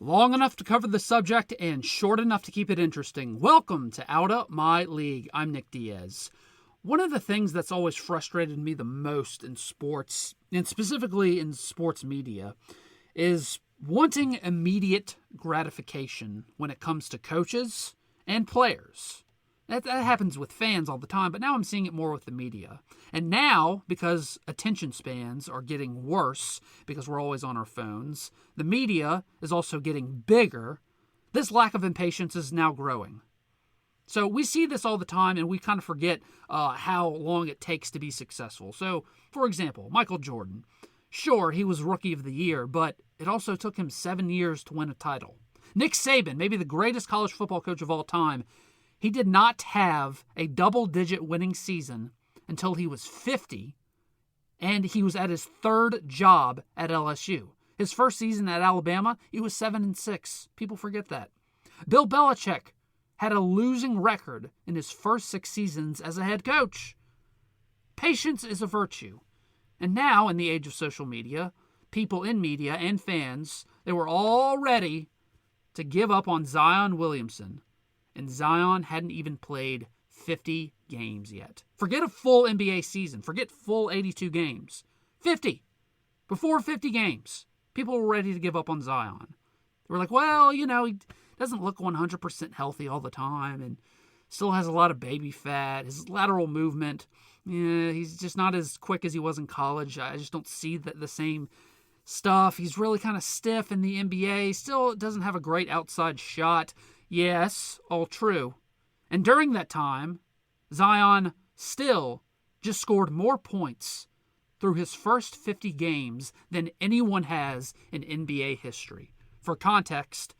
Long enough to cover the subject and short enough to keep it interesting. Welcome to Outta My League. I'm Nick Diaz. One of the things that's always frustrated me the most in sports, and specifically in sports media, is wanting immediate gratification when it comes to coaches and players. That happens with fans all the time, but now I'm seeing it more with the media. And now, because attention spans are getting worse because we're always on our phones, the media is also getting bigger. This lack of impatience is now growing. So we see this all the time, and we kind of forget how long it takes to be successful. So, for example, Michael Jordan. Sure, he was Rookie of the Year, but it also took him 7 years to win a title. Nick Saban, maybe the greatest college football coach of all time, he did not have a double-digit winning season until he was 50, and he was at his third job at LSU. His first season at Alabama, he was 7-6. People forget that. Bill Belichick had a losing record in his first 6 seasons as a head coach. Patience is a virtue. And now, in the age of social media, people in media and fans, they were all ready to give up on Zion Williamson. And Zion hadn't even played 50 games yet. Forget a full NBA season. Forget full 82 games. 50. Before 50 games, people were ready to give up on Zion. They were like, well, he doesn't look 100% healthy all the time and still has a lot of baby fat. His lateral movement, he's just not as quick as he was in college. I just don't see the same stuff. He's really kind of stiff in the NBA. Still doesn't have a great outside shot. Yes, all true. And during that time, Zion still just scored more points through his first 50 games than anyone has in NBA history. For context,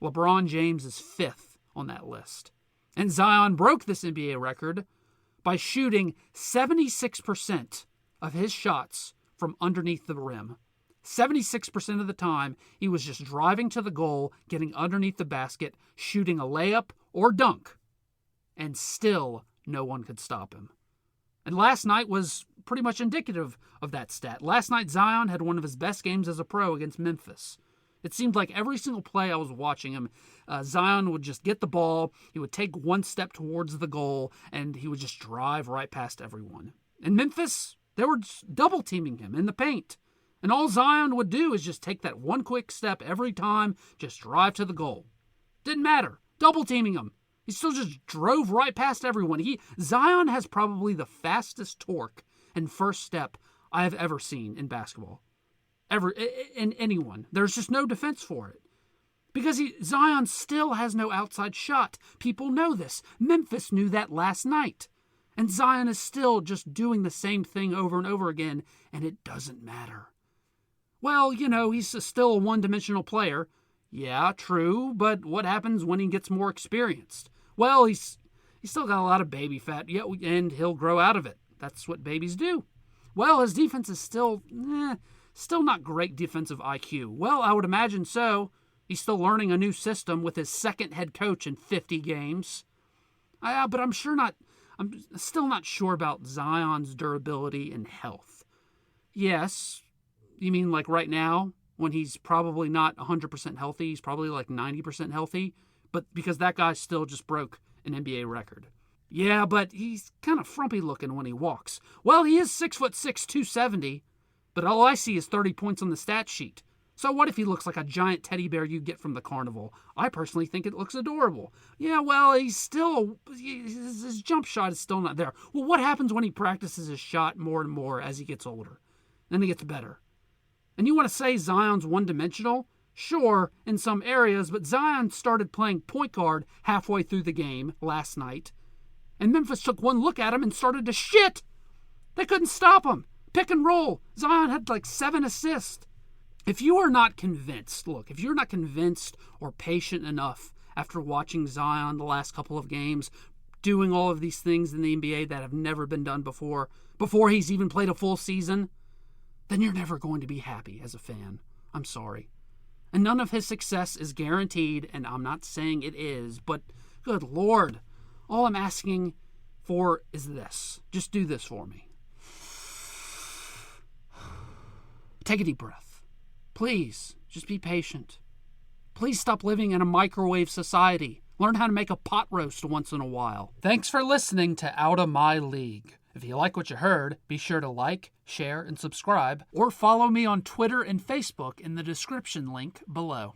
LeBron James is 5th on that list. And Zion broke this NBA record by shooting 76% of his shots from underneath the rim. 76% of the time, he was just driving to the goal, getting underneath the basket, shooting a layup or dunk, and still no one could stop him. And last night was pretty much indicative of that stat. Last night, Zion had one of his best games as a pro against Memphis. It seemed like every single play I was watching him, Zion would just get the ball, he would take one step towards the goal, and he would just drive right past everyone. In Memphis, they were double-teaming him in the paint. And all Zion would do is just take that one quick step every time, just drive to the goal. Didn't matter. Double-teaming him. He still just drove right past everyone. Zion has probably the fastest torque and first step I have ever seen in basketball. Ever, in anyone. There's just no defense for it. Because Zion still has no outside shot. People know this. Memphis knew that last night. And Zion is still just doing the same thing over and over again, and it doesn't matter. Well, he's still a one-dimensional player. Yeah, true, but what happens when he gets more experienced? Well, he's still got a lot of baby fat, and he'll grow out of it. That's what babies do. Well, his defense is still not great defensive IQ. Well, I would imagine so. He's still learning a new system with his second head coach in 50 games. But I'm still not sure about Zion's durability and health. Yes. You mean like right now, when he's probably not 100% healthy, he's probably like 90% healthy, but because that guy still just broke an NBA record. Yeah, but he's kind of frumpy looking when he walks. Well, he is 6'6", 270, but all I see is 30 points on the stat sheet. So what if he looks like a giant teddy bear you get from the carnival? I personally think it looks adorable. Yeah, well, his jump shot is still not there. Well, what happens when he practices his shot more and more as he gets older? Then he gets better. And you want to say Zion's one-dimensional? Sure, in some areas, but Zion started playing point guard halfway through the game last night. And Memphis took one look at him and started to shit. They couldn't stop him. Pick and roll. Zion had like 7 assists. If you are not convinced, if you're not convinced or patient enough after watching Zion the last couple of games, doing all of these things in the NBA that have never been done before he's even played a full season, then you're never going to be happy as a fan. I'm sorry. And none of his success is guaranteed, and I'm not saying it is, but good Lord, all I'm asking for is this. Just do this for me. Take a deep breath. Please, just be patient. Please stop living in a microwave society. Learn how to make a pot roast once in a while. Thanks for listening to Out of My League. If you like what you heard, be sure to like, share, and subscribe, or follow me on Twitter and Facebook in the description link below.